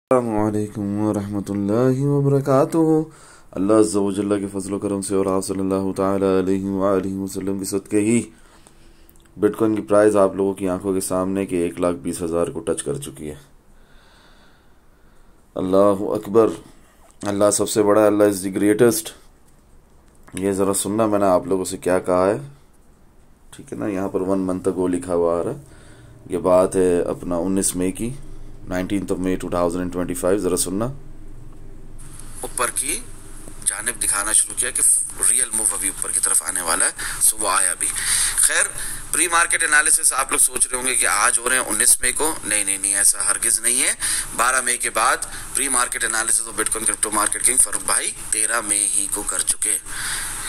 अस्सलामुअलैकुम वरहमतुल्लाहि वबरकातुहू। अल्लाह अज़्ज़ा व जल्ला के फजल करम से और आप सल्लल्लाहु ताला अलैहि वसल्लम की सदक़े ही बिटकॉइन की प्राइस आप लोगों की आंखों के सामने कि 1,20,000 को टच कर चुकी है। अल्लाह अकबर, अल्लाह सबसे बड़ा, अल्लाह इज़ द ग्रेटेस्ट। ये ज़रा सुनना मैंने आप लोगों से क्या कहा है, ठीक है ना। यहाँ पर 1 मंथ तक वो लिखा हुआ आ रहा है। ये बात है अपना 19 मई की, 19 मई 2025। ज़रा सुनना। ऊपर की जानिब दिखाना शुरू किया कि रियल मूव अभी ऊपर की तरफ आने वाला है, सो वो आया भी। खैर, प्री मार्केट एनालिसिस आप लोग सोच रहे होंगे कि आज हो रहे हैं 19 मई को। नहीं, ऐसा हरगिज नहीं है। 12 मई के बाद pre market analysis of bitcoin crypto market king Farooq भाई 13 मई ही को कर चुके।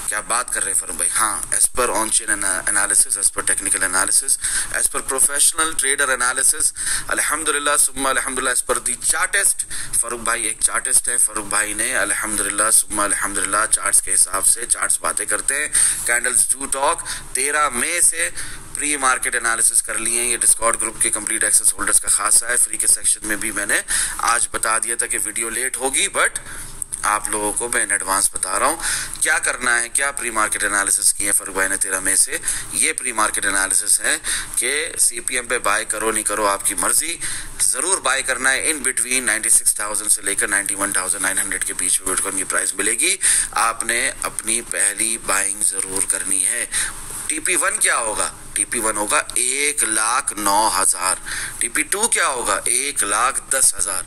क्या बात कर रहे हैं फारूक भाई? हाँ, as per on chain analysis, as per technical analysis, as per professional trader analysis, अल्हम्दुलिल्लाह सुम्मा अल्हम्दुलिल्लाह, एज पर दी चार्टिस्ट। फारूक भाई एक चार्टिस्ट है। फारूक भाई ने अल्हम्दुलिल्लाह सुम्मा अल्हम्दुलिल्लाह चार्ट्स के हिसाब से चार्ट्स बातें करते हैं। Candles do talk. 13 मई से प्री मार्केट एनालिसिस कर लिए हैं। ये डिस्कॉर्ड ग्रुप के कंप्लीट एक्सेस होल्डर्स का खासा है। फ्री के सेक्शन में भी मैंने आज बता दिया था कि वीडियो लेट होगी, बट आप लोगों को मैं इन एडवांस बता रहा हूँ क्या करना है। क्या प्री मार्केट एनालिसिस किए फारूक भाई ने 13 मई से। ये प्री मार्केट एनालिसिस है कि सीपीएम पे बाय करो नहीं करो आपकी मर्जी, जरूर बाय करना है। इन बिटवीन 96,000 से लेकर 91,900 के बीच में बिटकॉइन की प्राइस मिलेगी। आपने अपनी पहली बाइंग जरूर करनी है। TP1 क्या होगा? TP1 होगा 1,09,000। TP2 क्या होगा? 1,10,000।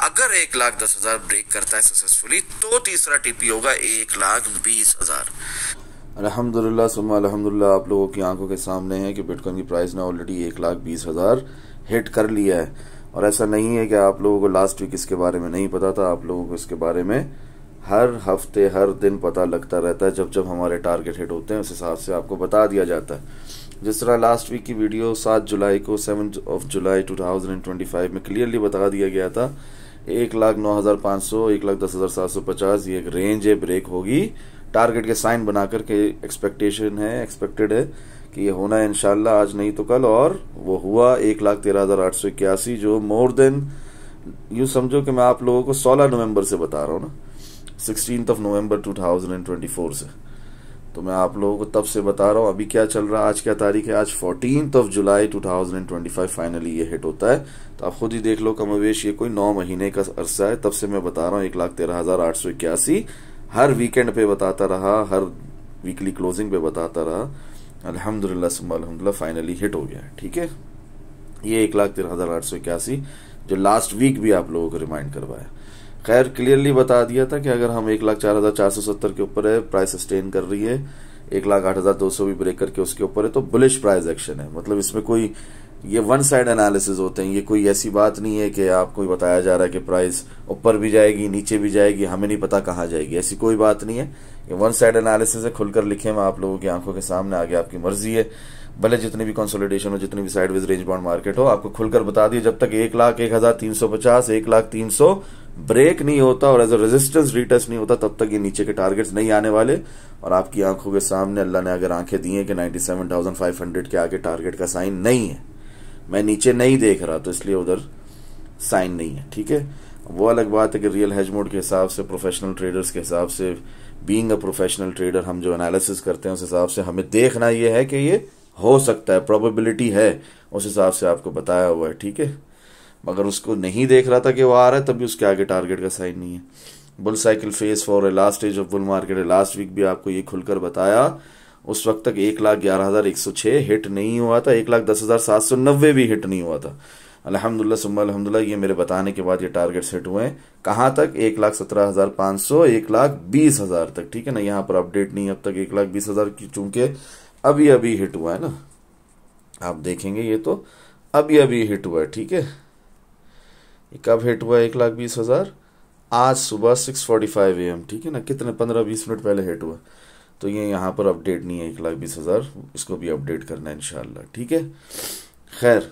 अगर 1,10,000 ब्रेक करता है सक्सेसफुली तो तीसरा टीपी होगा 1,20,000। अल्हम्दुलिल्लाह सुम्मा अल्हम्दुलिल्लाह, आप लोगों की आंखों के सामने है कि बिटकॉइन की प्राइस ने ऑलरेडी 1,20,000 हिट कर लिया है। और ऐसा नहीं है कि आप लोगों को लास्ट वीक इसके बारे में नहीं पता था। आप लोगों को इसके बारे में हर हफ्ते हर दिन पता लगता रहता है। जब जब हमारे टारगेट हिट होते हैं उस हिसाब से आपको बता दिया जाता है। जिस तरह लास्ट वीक की वीडियो 7 जुलाई को 7 जुलाई 2025 में क्लियरली बता दिया गया था 1,09,500, 1,10,750 ये एक रेंज है, ब्रेक होगी। टारगेट के साइन बनाकर के एक्सपेक्टेड है कि ये होना है इंशाल्लाह, आज नहीं तो कल। और वो हुआ 1,13,881, जो मोर देन, यूं समझो कि मैं आप लोगों को 16 नवंबर से बता रहा हूँ ना, 16 नवंबर 2024 से। तो मैं आप लोगों को तब से बता रहा हूँ। अभी क्या चल रहा है, आज क्या तारीख है? आज 14 जुलाई 2025 फाइनली ये हिट होता है। तो आप खुद ही देख लो, कमोवेश ये कोई 9 महीने का अरसा है। तब से मैं बता रहा हूँ 1,13,881 हर वीकेंड पे बताता रहा, हर वीकली क्लोजिंग पे बताता रहा। अल्हम्दुलिल्लाह सुम्मा अल्हम्दुलिल्लाह फाइनली हिट हो गया है। ठीक है, ये 1,13,881 जो लास्ट वीक भी आप लोगों को रिमाइंड करवाया। खैर, क्लियरली बता दिया था कि अगर हम 1,04,470 के ऊपर है, प्राइस सस्टेन कर रही है, 1,08,200 भी ब्रेक करके उसके ऊपर है, तो बुलिश प्राइस एक्शन है। मतलब इसमें कोई ये वन साइड एनालिसिस होते हैं। ये कोई ऐसी बात नहीं है कि आपको बताया जा रहा है कि प्राइस ऊपर भी जाएगी नीचे भी जाएगी, हमें नहीं पता कहाँ जाएगी, ऐसी कोई बात नहीं है। ये वन साइड एनालिसिस है। खुलकर लिखे, मैं आप लोगों की आंखों के सामने, आगे आपकी मर्जी है। भले जितनी भी कंसोलिडेशन हो, जितनी भी साइडवेज रेंज बाउंड मार्केट हो, आपको खुलकर बता दिया जब तक 1,01,350, 1,03,000 ब्रेक नहीं होता और एज अ रेजिस्टेंस रीटेस्ट नहीं होता, तब तक ये नीचे के टारगेट्स नहीं आने वाले। और आपकी आंखों के सामने अल्लाह ने अगर आंखें दी हैं कि 97,500 के आगे टारगेट का साइन नहीं है, मैं नीचे नहीं देख रहा, तो इसलिए उधर साइन नहीं है। ठीक है, वो अलग बात है कि रियल हेज मोड के हिसाब से, प्रोफेशनल ट्रेडर्स के हिसाब से, बीइंग अ प्रोफेशनल ट्रेडर, हम जो एनालिसिस करते हैं उस हिसाब से हमें देखना ये है कि ये हो सकता है, प्रोबेबिलिटी है, उस हिसाब से आपको बताया हुआ है। ठीक है, मगर उसको नहीं देख रहा था कि वो आ रहा है, तभी उसके आगे टारगेट का साइन नहीं है। Bull cycle phase for a last stage of bull market है। लास्ट वीक भी आपको ये खुलकर बताया। उस वक्त तक 1,11,106 हिट नहीं हुआ था, 1,10,790 भी हिट नहीं हुआ था। अल्हम्दुलिल्लाह सुम्मा अल्हम्दुलिल्लाह, ये मेरे बताने के बाद ये टारगेट्स हिट हुए हैं। कहाँ तक? 1,17,500, 1,20,000 तक। ठीक है ना, यहाँ पर अपडेट नहीं अब तक 1,20,000 की, चूंकि अभी अभी हिट हुआ है ना, आप देखेंगे ये तो अभी हिट हुआ है। ठीक है, ये कब हिट हुआ है 1,20,000? आज सुबह 6:45 AM। ठीक है ना, कितने 15-20 मिनट पहले हिट हुआ। तो ये यहाँ पर अपडेट नहीं है 1,20,000, इसको भी अपडेट करना है इंशाल्लाह। ठीक है, खैर,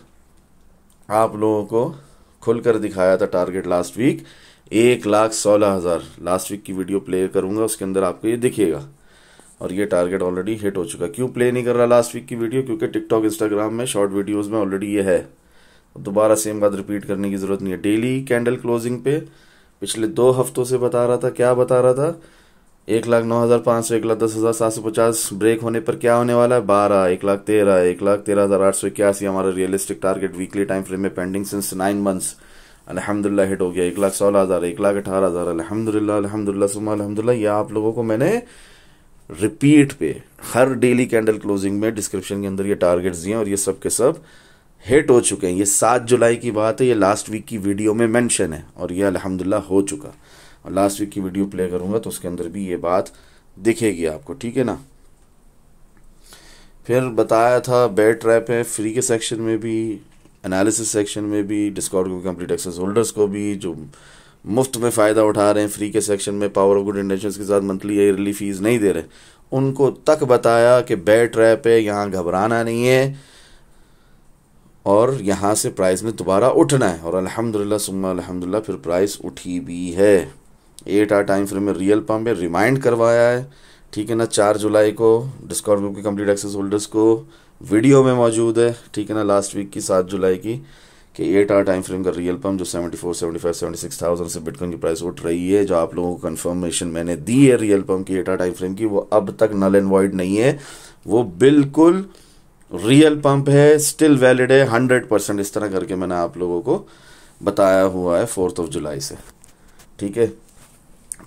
आप लोगों को खुलकर दिखाया था target last week 1,16,000। Last week की वीडियो प्ले करूंगा, उसके अंदर आपको ये दिखेगा। और ये टारगेट ऑलरेडी हिट हो चुका। क्यों प्ले नहीं कर रहा लास्ट वीक की वीडियो? क्योंकि टिकटॉक इंस्टाग्राम में शॉर्ट वीडियोस में ऑलरेडी ये है। दोबारा सेम बात रिपीट करने की ज़रूरत नहीं है। डेली कैंडल क्लोजिंग पे पिछले 2 हफ्तों से बता रहा था, क्या बता रहा था, 1,09,500, 1,10,750 ब्रेक होने पर क्या होने वाला है, 12, 1,13,000, 1,13,881 हमारा realistic target weekly time frame में पेंडिंग सिंस 9 मंथ्स। अल्हम्दुलिल्लाह हिट हो गया 1,16,000, 1,18,000। अल्हम्दुलिल्लाह अल्हम्दुलिल्लाह सुम्मा अल्हम्दुलिल्लाह। ये आप लोगों को मैंने रिपीट पे हर डेली कैंडल क्लोजिंग में डिस्क्रिप्शन के अंदर ये टारगेट्स दिए और ये सब के सब हिट हो चुके हैं। ये 7 जुलाई की बात है, ये लास्ट वीक की वीडियो में मेंशन है और ये अल्हम्दुलिल्लाह हो चुका। और लास्ट वीक की वीडियो प्ले करूंगा तो उसके अंदर भी ये बात दिखेगी आपको, ठीक है ना। फिर बताया था बेयर ट्रैप है फ्री के सेक्शन में भी, एनालिसिस सेक्शन में भी, डिस्कॉर्ड को कंप्लीट एक्सेस होल्डर्स को भी जो मुफ्त में फ़ायदा उठा रहे हैं फ्री के सेक्शन में, पावर ऑफ गुड इंटेंशंस के साथ मंथली ईयरली फीस नहीं दे रहे, उनको तक बताया कि बेयर ट्रैप है, यहाँ घबराना नहीं है और यहाँ से प्राइस में दोबारा उठना है। और अल्हम्दुलिल्लाह सुम्मा अल्हम्दुलिल्लाह फिर प्राइस उठी भी है। 8 आवर टाइम फ्रेम में रियल पंप है, रिमाइंड करवाया है, ठीक है ना। 4 जुलाई को डिस्कॉर्ड ग्रुप के कंप्लीट एक्सेस होल्डर्स को वीडियो में मौजूद है, ठीक है ना, लास्ट वीक की 7 जुलाई की, कि 8 आवर टाइम फ्रेम का रियल पंप जो 74, 75, 76,000 से बिटकॉइन की प्राइस उठ रही है, जो आप लोगों को कंफर्मेशन मैंने दी है रियल पंप की 8 आवर टाइम फ्रेम की, वो अब तक नल एंड वॉइड नहीं है, वो बिल्कुल रियल पंप है, स्टिल वैलिड है 100%। इस तरह करके मैंने आप लोगों को बताया हुआ है 4 जुलाई से, ठीक है।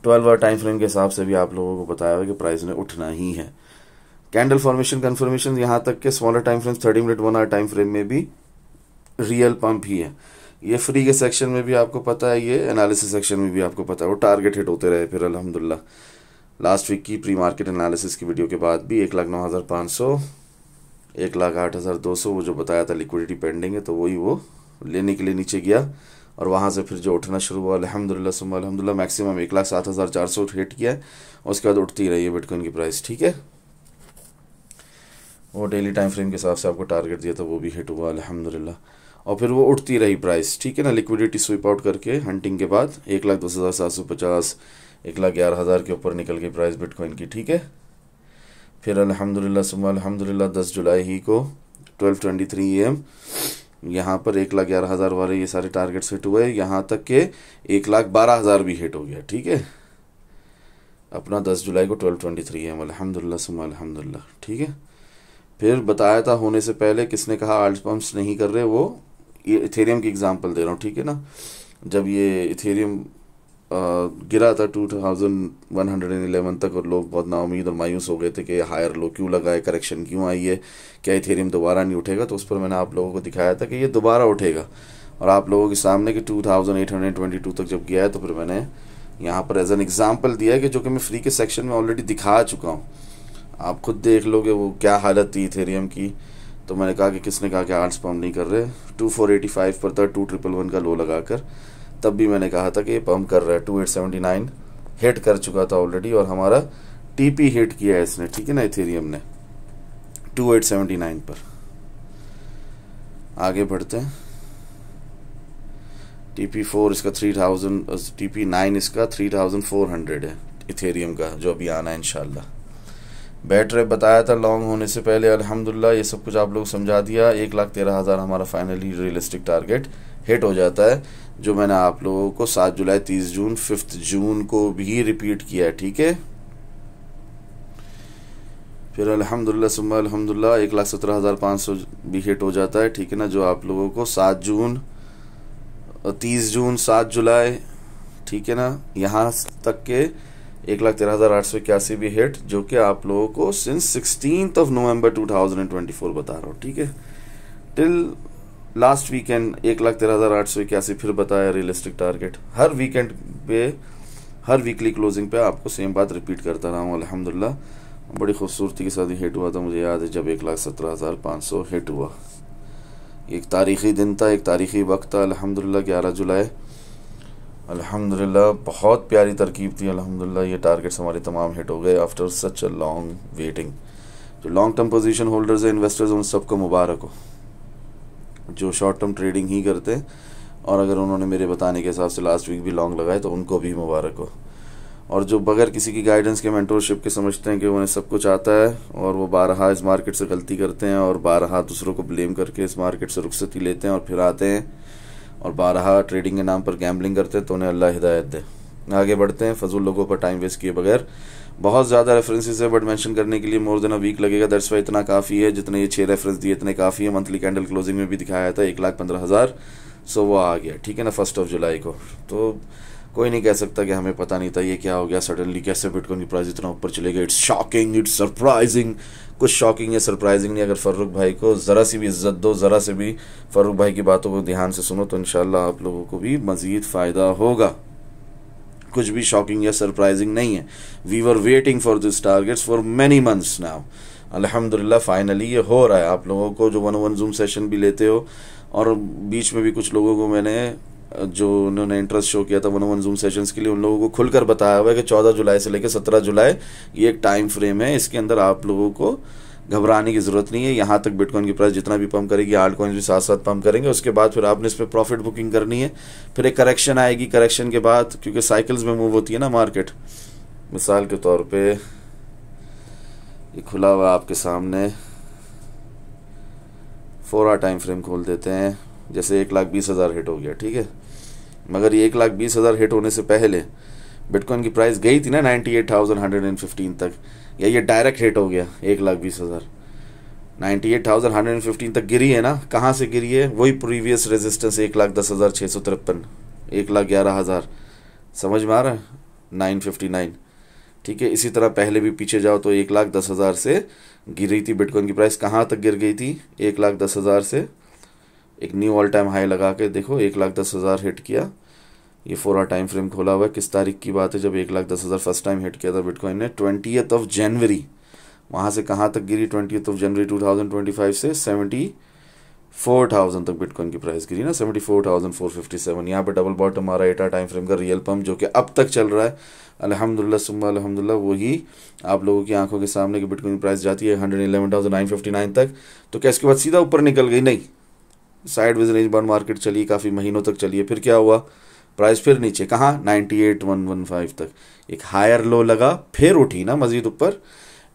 12 आवर टाइम फ्रेम के हिसाब से भी आप लोगों को बताया हुआ है कि प्राइस ने उठना ही है। कैंडल फॉर्मेशन कंफर्मेशन यहाँ तक के smaller time frame 30 minute 1 hour time frame में भी रियल पंप ही है। ये फ्री के सेक्शन में भी आपको पता है, ये एनालिसिस सेक्शन में भी आपको पता है, वो टारगेट हिट होते रहे फिर अल्हम्दुलिल्लाह। लास्ट वीक की प्री मार्केट एनालिसिस की वीडियो के बाद भी 1,09,500, 1,08,200 वो जो बताया था लिक्विडिटी पेंडिंग है, तो वही वो लेने के लिए नीचे गया और वहाँ से फिर जो उठना शुरू हुआ अल्हम्दुलिल्लाह सुम्मा अल्हम्दुलिल्लाह, मैक्सिमम 1,07,400 हिट किया है और उसके बाद उठती रही है बिटकॉइन की प्राइस, ठीक है। वो डेली टाइम फ्रेम के हिसाब से आपको टारगेट दिया था वो भी हिट हुआ अल्हम्दुलिल्लाह, और फिर वो उठती रही प्राइस, ठीक है ना। लिक्विडिटी स्वीप आउट करके हंटिंग के बाद 1,10,750, 1,11,000 के ऊपर निकल गई प्राइस बिटकॉइन की, ठीक है। फिर अल्हम्दुलिल्लाह सुम्मा अल्हम्दुलिल्लाह 10 जुलाई ही को 12:23 AM यहाँ पर 1,11,000 वाले ये सारे टारगेट्स हिट हुए, यहाँ तक के 1,12,000 भी हिट हो गया, ठीक है, अपना 10 जुलाई को 12:23 AM अल्हम्दुलिल्लाह सुम्मा अल्हम्दुलिल्लाह, ठीक है। फिर बताया था होने से पहले, किसने कहा आल्ट पंप्स नहीं कर रहे, वो ये इथेरियम की एग्जांपल दे रहा हूँ, ठीक है ना। जब ये इथेरियम गिरा था 2111 तक और लोग बहुत नाउमीद और मायूस हो गए थे कि हायर लो क्यों लगा है, करेक्शन क्यों आई है, क्या इथेरियम दोबारा नहीं उठेगा, तो उस पर मैंने आप लोगों को दिखाया था कि ये दोबारा उठेगा और आप लोगों के सामने कि 2822 तक जब गया है, तो फिर मैंने यहाँ पर एज एन एग्जाम्पल दिया है कि जो कि मैं फ्री के सेक्शन में ऑलरेडी दिखा चुका हूँ, आप खुद देख लोगे वो क्या हालत थी इथेरियम की। तो मैंने कहा कि किसने कहा कि आल्ट्स पंप नहीं कर रहे, 2485 पर था 2111 का लो लगाकर, तब भी मैंने कहा था कि ये पंप कर रहा है। 2879 हिट कर चुका था ऑलरेडी और हमारा टीपी हिट किया है इसने, ठीक है ना, इथेरियम ने 2879 पर। आगे बढ़ते हैं, TP4 इसका 3000, TP9 इसका 3400 है इथेरियम का, जो अभी आना है इंशाल्लाह। बेयर ट्रैप बताया था लॉन्ग होने से पहले, अल्हम्दुलिल्लाह ये सब कुछ आप लोग समझा दिया। 1,13,000 हमारा फाइनली रियलिस्टिक टारगेट हिट हो जाता है, जो मैंने आप लोगों को 7 जुलाई, 30 जून, 5 जून को भी रिपीट किया है, ठीक है। फिर अल्हम्दुलिल्लाह सुम्मा अल्हम्दुलिल्लाह 1,17,500 भी हिट हो जाता है, ठीक है ना, जो आप लोगों को 7 जून, 30 जून, 7 जुलाई, ठीक है ना, यहाँ तक के 1,13,881 भी हिट, जो कि आप लोगों को सिंस 16 नवंबर 2024 बता रहा हूँ, ठीक है। टिल लास्ट वीकेंड 1,13,881 फिर बताया रियलिस्टिक टारगेट। हर वीकेंड पे, हर वीकली क्लोजिंग पे आपको सेम बात रिपीट करता रहा हूँ अल्हम्दुलिल्लाह। बड़ी खूबसूरती के साथ हिट हुआ था, मुझे याद है जब 1,17,500 हिट हुआ। एक तारीख़ी दिन था, एक तारीख़ी वक्त था अल्हम्दुलिल्लाह, 11 जुलाई अल्हम्दुलिल्लाह। बहुत प्यारी तरकीब थी अल्हम्दुलिल्लाह, ये टारगेट्स हमारे तमाम हिट हो गए after such a long waiting. जो लॉन्ग टर्म पोजीशन होल्डर्स हैं, इन्वेस्टर्स, उन सबको मुबारक हो, जो शॉर्ट टर्म ट्रेडिंग ही करते हैं, और अगर उन्होंने मेरे बताने के हिसाब से लास्ट वीक भी लॉन्ग लगाए तो उनको भी मुबारक हो। और जो बगैर किसी की गाइडेंस के मेंटोरशिप के समझते हैं कि उन्हें सब कुछ आता है और वो बारहा इस मार्केट से गलती करते हैं और बारहा दूसरों को ब्लेम करके इस मार्केट से रुखसती लेते हैं और फिर आते हैं और बारहा ट्रेडिंग के नाम पर गैम्बलिंग करते हैं, तो उन्हें अल्लाह हिदायत दे। आगे बढ़ते हैं फजूल लोगों पर टाइम वेस्ट किए बगैर। बहुत ज़्यादा रेफरेंसेस है बट मेंशन करने के लिए मोर देन अ वीक लगेगा, दैट्स वाई इतना काफ़ी है। जितने ये 6 रेफरेंस दिए इतने काफ़ी है। मंथली कैंडल क्लोजिंग में भी दिखाया था 1,15,000, सो वो आ गया, ठीक है ना, 1 जुलाई को। तो कोई नहीं कह सकता कि हमें पता नहीं था ये क्या हो गया सडनली, कैसे बिटकॉइन की प्राइस इतना ऊपर चले गए। It's shocking, it's surprising. कुछ शॉकिंग या सरप्राइजिंग नहीं। अगर फर्रुख भाई को ज़रा सी भी इज्जत दो, ज़रा से भी फर्रुख भाई की बातों को ध्यान से सुनो, तो इंशाल्लाह आप लोगों को भी मज़ीद फ़ायदा होगा। कुछ भी शॉकिंग या सरप्राइजिंग नहीं है। We were waiting for this targets for many months now. अल्हम्दुलिल्लाह फाइनली ये हो रहा है। आप लोगों को जो 1-on-1 जूम सेशन भी लेते हो, और बीच में भी कुछ लोगों को मैंने जो उन्होंने इंटरेस्ट शो किया था 1-on-1 जूम सेशंस के लिए, उन लोगों को खुलकर बताया हुआ है कि 14 जुलाई से लेकर 17 जुलाई ये एक टाइम फ्रेम है। इसके अंदर आप लोगों को घबराने की ज़रूरत नहीं है। यहाँ तक बिटकॉइन की प्राइस जितना भी पंप करेगी, आल्ट कॉइन्स भी साथ साथ पंप करेंगे। उसके बाद फिर आपने इस पर प्रॉफिट बुकिंग करनी है। फिर एक करेक्शन आएगी, करेक्शन के बाद क्योंकि साइकिल्स में मूव होती है ना मार्केट, मिसाल के तौर पे ये खुला हुआ आपके सामने 4 आवर टाइम फ्रेम खोल देते हैं, जैसे 1,20,000 हिट हो गया, ठीक है। मगर ये 1,20,000 हिट होने से पहले बिटकॉइन की प्राइस गई थी ना 98,115 तक, या ये डायरेक्ट हिट हो गया 1,20,000, 98,115 तक गिरी है ना। कहाँ से गिरी है? वही प्रीवियस रेजिस्टेंस 1,10,653, 1,11,000, समझ में आ रहा है, 959, ठीक है। इसी तरह पहले भी पीछे जाओ तो 1,10,000 से गिरी थी बिटकॉइन की प्राइस। कहाँ तक गिर गई थी? 1,10,000 से एक न्यू ऑल टाइम हाई लगा के देखो 1,10,000 हिट किया। ये 4 आवर टाइम फ्रेम खोला हुआ है। किस तारीख की बात है जब 1,10,000 फर्स्ट टाइम हिट किया था बिटकॉइन ने? 20th जनवरी। वहाँ से कहाँ तक गिरी? 20th जनवरी 2025 से 74,000 तक बिटकॉइन की प्राइस गिरी ना, 74,457। यहाँ पे डबल बॉटम आ रहा है 8 आवर टाइम फ्रेम का रियल पम्प, जो कि अब तक चल रहा है। अल्हम्दुलिल्लाह सुम्मा अल्हम्दुलिल्लाह। वही आप लोगों की आंखों के सामने की बिटकॉइन की प्राइस जाती है 111,959 तक, तो क्या इसके बाद सीधा ऊपर निकल गई? नहीं, sideways range bound market चली, काफ़ी महीनों तक चली है। फिर क्या हुआ? प्राइस फिर नीचे, कहाँ? 98,115 तक एक हायर लो लगा, फिर उठी ना मजीद ऊपर।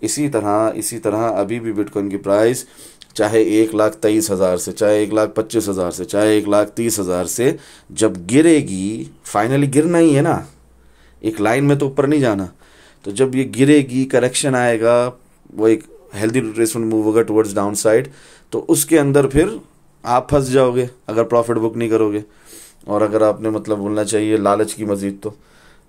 इसी तरह अभी भी बिटकॉइन की प्राइस चाहे 1,23,000 से, चाहे 1,25,000 से, चाहे 1,30,000 से जब गिरेगी, फाइनली गिरना ही है ना, एक लाइन में तो ऊपर नहीं जाना। तो जब ये गिरेगी, करेक्शन आएगा, वो एक हेल्दी रिट्रेसमेंट मूव होगा टुवर्ड्स डाउन साइड, तो उसके अंदर फिर आप फंस जाओगे अगर प्रॉफिट बुक नहीं करोगे। और अगर आपने मतलब बोलना चाहिए लालच की मजीद,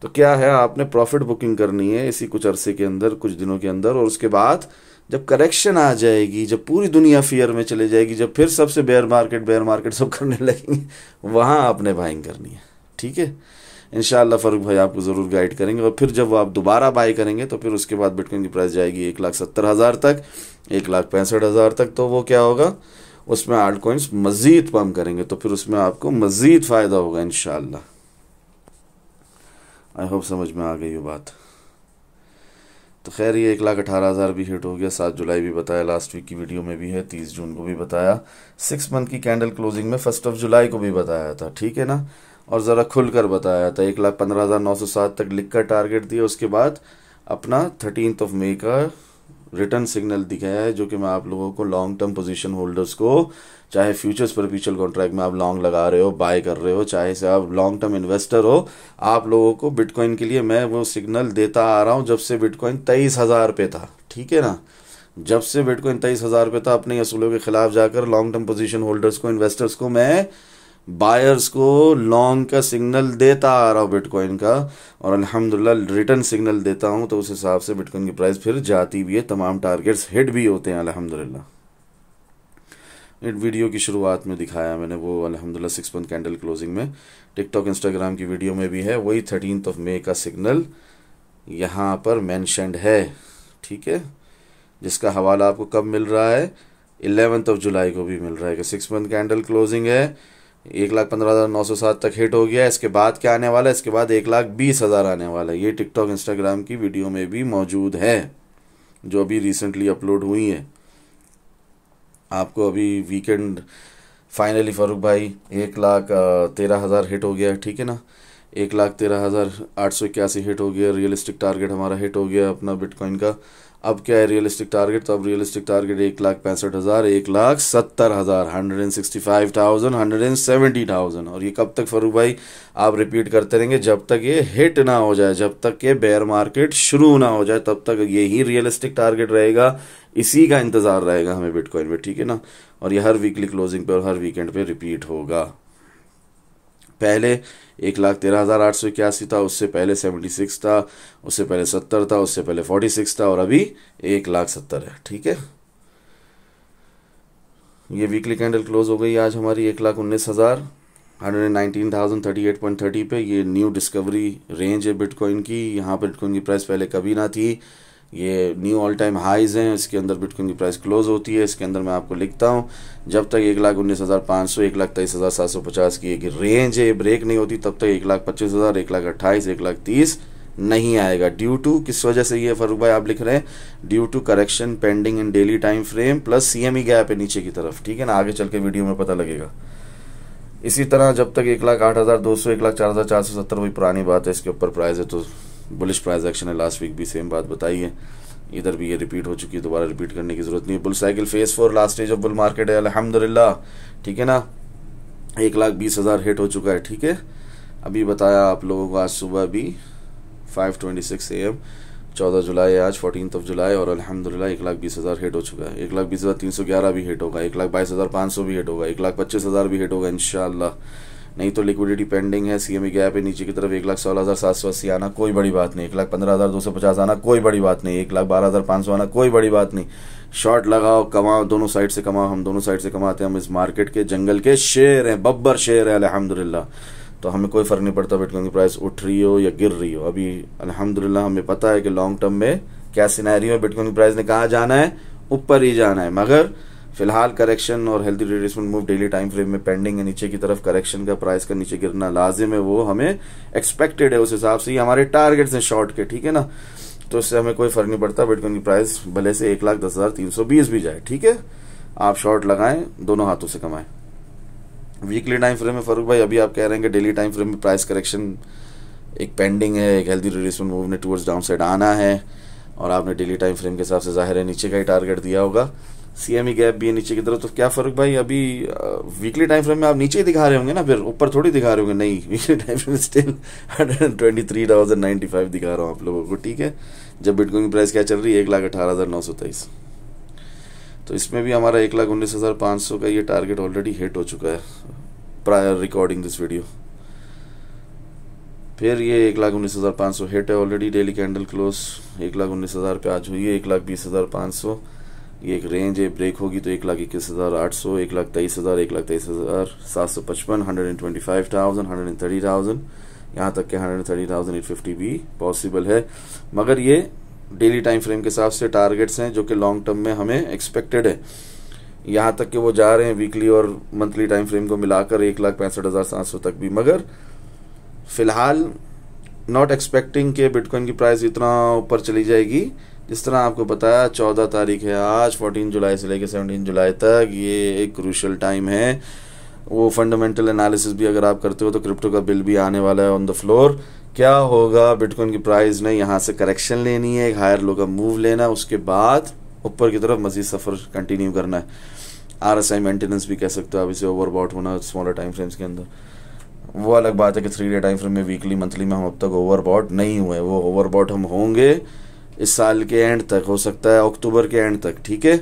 तो क्या है, आपने प्रॉफिट बुकिंग करनी है इसी कुछ अरसे के अंदर, कुछ दिनों के अंदर। और उसके बाद जब करेक्शन आ जाएगी, जब पूरी दुनिया फियर में चले जाएगी, जब फिर सबसे बेयर मार्केट सब करने लगेंगे, वहाँ आपने बाइंग करनी है, ठीक है। इंशाल्लाह फरूक भाई आपको ज़रूर गाइड करेंगे। और फिर जब आप दोबारा बाई करेंगे तो फिर उसके बाद बिटकॉइन की प्राइस जाएगी 1,70,000 तक, 1,65,000 तक। तो वो क्या होगा, उसमें आल्ट कॉइन्स मज़ीद पम्प करेंगे, तो फिर उसमें आपको मज़ीद फ़ायदा होगा इंशाल्लाह। आई होप समझ में आ गई वो बात। तो खैर ये 1,18,000 भी हिट हो गया। 7 जुलाई भी बताया, लास्ट वीक की वीडियो में भी है, 30 जून को भी बताया, 6 मंथ की कैंडल क्लोजिंग में 1 जुलाई को भी बताया था, ठीक है ना। और ज़रा खुलकर बताया था। 1,15,907 तक लिख कर टारगेट दिया। उसके बाद अपना 13 मई का रिटर्न सिग्नल दिखाया है, जो कि मैं आप लोगों को लॉन्ग टर्म पोजीशन होल्डर्स को, चाहे फ्यूचर्स परपेचुअल कॉन्ट्रैक्ट में आप लॉन्ग लगा रहे हो, बाय कर रहे हो, चाहे से आप लॉन्ग टर्म इन्वेस्टर हो, आप लोगों को बिटकॉइन के लिए मैं वो सिग्नल देता आ रहा हूँ जब से बिटकॉइन 23,000 पे था, ठीक है ना। जब से बिटकॉइन 23,000 पे था, अपने असूलों के खिलाफ जाकर लॉन्ग टर्म पोजीशन होल्डर्स को, इन्वेस्टर्स को, मैं बायर्स को लॉन्ग का सिग्नल देता आ रहा हूँ बिटकॉइन का। और अल्हम्दुलिल्लाह रिटर्न सिग्नल देता हूँ, तो उस हिसाब से बिटकॉइन की प्राइस फिर जाती भी है, तमाम टारगेट्स हिट भी होते हैं अल्हम्दुलिल्लाह। इस वीडियो की शुरुआत में दिखाया मैंने वो अल्हम्दुलिल्लाह 6 मंथ कैंडल क्लोजिंग में, टिकटॉक इंस्टाग्राम की वीडियो में भी है, वही 13 मई का सिग्नल यहाँ पर मेंशन्ड है, ठीक है। जिसका हवाला आपको कब मिल रहा है? 11 जुलाई को भी मिल रहा है कि 6 मंथ कैंडल क्लोजिंग है, 1,15,907 तक हिट हो गया। इसके बाद क्या आने वाला है? इसके बाद 1,20,000 आने वाला है। ये टिकटॉक इंस्टाग्राम की वीडियो में भी मौजूद है, जो अभी रिसेंटली अपलोड हुई है। आपको अभी वीकेंड फाइनली फरूक भाई 1,13,000 हिट हो गया, ठीक है ना। 1,13,881 हिट हो गया, रियलिस्टिक टारगेट हमारा हिट हो गया अपना बिटकॉइन का। अब क्या है रियलिस्टिक टारगेट? तो अब रियलिस्टिक टारगेट 1,65,000, 1,70,000, 165,000, 170,000। और ये कब तक फरूक भाई आप रिपीट करते रहेंगे? जब तक ये हिट ना हो जाए, जब तक ये बेयर मार्केट शुरू ना हो जाए, तब तक यही रियलिस्टिक टारगेट रहेगा। इसी का इंतजार रहेगा हमें बिटकॉइन में, ठीक है ना। और ये हर वीकली क्लोजिंग पे और हर वीकेंड पे रिपीट होगा। पहले 1,13,881 था, उससे पहले 76 था, उससे पहले 70 था, उससे पहले 46 था, और अभी 1,70,000 है, ठीक है। ये वीकली कैंडल क्लोज हो गई आज हमारी 1,19,000, 119,038.30 पे। ये न्यू डिस्कवरी रेंज है बिटकॉइन की। यहाँ पर बिटकॉइन की प्राइस पहले कभी ना थी। ये न्यू ऑल टाइम हाइज हैं, इसके अंदर बिटकॉइन की प्राइस क्लोज होती है। इसके अंदर मैं आपको लिखता हूँ, जब तक 1,19,500, 1,23,750 की एक रेंज है, ब्रेक नहीं होती, तब तक 1,25,000, 1,28,000, 1,30,000 नहीं आएगा। ड्यू टू किस वजह से ये फरूक भाई आप लिख रहे हैं? Due to correction pending in daily time frame plus CME gap है नीचे की तरफ, ठीक है ना। आगे चल के वीडियो में पता लगेगा। इसी तरह जब तक 1,08,200, 1,04,470, वही पुरानी बात है, इसके ऊपर प्राइस है तो बुलिश प्राइस एक्शन है। लास्ट वीक भी सेम बात बताई है, इधर भी ये रिपीट हो चुकी है, दोबारा रिपीट करने की जरूरत नहीं है। Bull cycle phase 4 last stage of bull market है अल्हम्दुलिल्लाह, ठीक है ना। 1,20,000 हिट हो चुका है, ठीक है। अभी बताया आप लोगों को, आज सुबह भी 5:26 AM 14 जुलाई आज 14th of जुलाई, और अल्हम्दुलिल्लाह 1,20,000 हिट हो चुका है। 1,20,311 भी हिट होगा, 1,22,500 भी हिट होगा, 1,25,000 भी हिट होगा इंशाल्लाह। नहीं तो लिक्विडिटी पेंडिंग है, CME गैप है नीचे की तरफ। 1,16,780 आना कोई बड़ी बात नहीं, 1,15,250 आना कोई बड़ी बात नहीं, 1,12,500 आना कोई बड़ी बात नहीं। शॉर्ट लगाओ, कमाओ, दोनों साइड से कमाओ। हम दोनों साइड से कमाते हैं, हम इस मार्केट के जंगल के शेर हैं, बब्बर शेर है अल्हम्दुलिल्लाह। तो हमें कोई फर्क नहीं पड़ता बिटकॉइन की प्राइस उठ रही हो या गिर रही हो। अभी अल्हम्दुलिल्लाह हमें पता है कि लॉन्ग टर्म में क्या सिनेरियो है, बिटकॉइन की प्राइस ने कहाँ जाना है, ऊपर ही जाना है। मगर फिलहाल करेक्शन और healthy retracement move daily time frame में पेंडिंग है नीचे की तरफ। करेक्शन का प्राइस का नीचे गिरना लाजिम है, वो हमें एक्सपेक्टेड है, उस हिसाब से ही हमारे टारगेट्स हैं शॉर्ट के, ठीक है ना। तो इससे हमें कोई फर्क नहीं पड़ता, बिटकॉइन की प्राइस भले से 1,10,320 भी जाए, ठीक है। आप शॉर्ट लगाएं, दोनों हाथों से कमाएं। वीकली टाइम फ्रेम में फरूक भाई अभी आप कह रहे हैं कि डेली टाइम फ्रेम में प्राइस करेक्शन एक पेंडिंग है, एक हेल्दी रिट्रेसमेंट मूव ने टूवर्ड्स डाउन साइड आना है, और आपने डेली टाइम फ्रेम के हिसाब से जाहिर है नीचे का ही टारगेट दिया होगा। CME गैप भी है नीचे की तरफ। तो क्या फर्क भाई, अभी वीकली टाइम फ्रेम में आप नीचे ही दिखा रहे होंगे ना, फिर ऊपर थोड़ी दिखा रहे होंगे। नहीं, वीकली टाइम फ्रेम स्टिल 123,095 दिखा रहा हूँ आप लोगों को, ठीक है। जब बिटकॉइन की प्राइस क्या चल रही है, 1,18,923। तो इसमें भी हमारा 1,19,500 का ये टारगेट ऑलरेडी हिट हो चुका है प्रायर रिकॉर्डिंग दिस वीडियो। फिर ये 1,19,500 हिट है ऑलरेडी। डेली कैंडल क्लोज 1,19,000 पे आज हुई है, 1,20,500। ये एक रेंज है, ब्रेक होगी तो 1,21,800, 1,23,000, 1,23,755, 125,000, 130,000, यहाँ तक के 130,850 भी पॉसिबल है। मगर ये डेली टाइम फ्रेम के हिसाब से टारगेट्स हैं जो कि लॉन्ग टर्म में हमें एक्सपेक्टेड है। यहाँ तक कि वो जा रहे हैं वीकली और मंथली टाइम फ्रेम को मिलाकर 1,65,700 तक भी। मगर फिलहाल नॉट एक्सपेक्टिंग कि बिटकॉइन की प्राइस इतना ऊपर चली जाएगी। जिस तरह आपको बताया 14 तारीख है आज, 14 जुलाई से लेकर 17 जुलाई तक ये एक क्रूशियल टाइम है। वो फंडामेंटल एनालिसिस भी अगर आप करते हो तो क्रिप्टो का बिल भी आने वाला है ऑन द फ्लोर। क्या होगा, बिटकॉइन की प्राइस ने यहाँ से करेक्शन लेनी है, एक हायर लो का मूव लेना, उसके बाद ऊपर की तरफ मजीद सफ़र कंटिन्यू करना है। RSI मेंटेनेंस भी कह सकते हो आप इसे, ओवरबॉट होना स्मॉलर टाइम फ्रेम्स के अंदर। वो अलग बात है कि 3 डे टाइम फ्रेम में, वीकली मंथली में हम अब तक ओवरबॉट नहीं हुए। वो ओवरबॉट हम होंगे इस साल के एंड तक, हो सकता है अक्टूबर के एंड तक, ठीक है।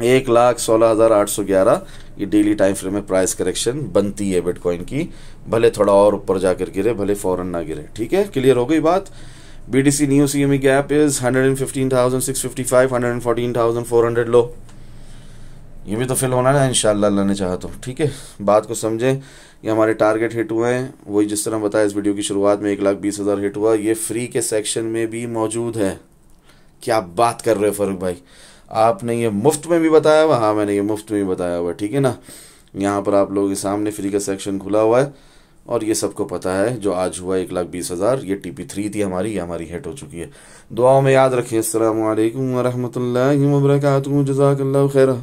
1,16,811 ये डेली टाइम फ्रेम में प्राइस करेक्शन बनती है बिटकॉइन की, भले थोड़ा और ऊपर जाकर गिरे, भले फौरन ना गिरे, ठीक है। क्लियर हो गई बात। BTC new CME gap is 115,655, 114,400 लो। ये भी तो फिल होना है इंशाल्लाह, अल्लाह ने चाहा तो, ठीक है। बात को समझें, ये हमारे टारगेट हिट हुए हैं, वही जिस तरह बताया इस वीडियो की शुरुआत में 1,20,000 हिट हुआ। ये फ्री के सेक्शन में भी मौजूद है। क्या बात कर रहे हो फरूक भाई, आपने ये मुफ्त में भी बताया हुआ? हाँ, मैंने ये मुफ्त में भी बताया हुआ, ठीक है ना। यहाँ पर आप लोगों के सामने फ्री का सेक्शन खुला हुआ है और ये सबको पता है। जो आज हुआ 1,20,000, ये TP3 थी हमारी, ये हमारी हिट हो चुकी है। दुआओं में याद रखें। अस्सलामु अलैकुम व रहमतुल्लाहि व बरकातुहू। जज़ाकल्लाहु खैरा।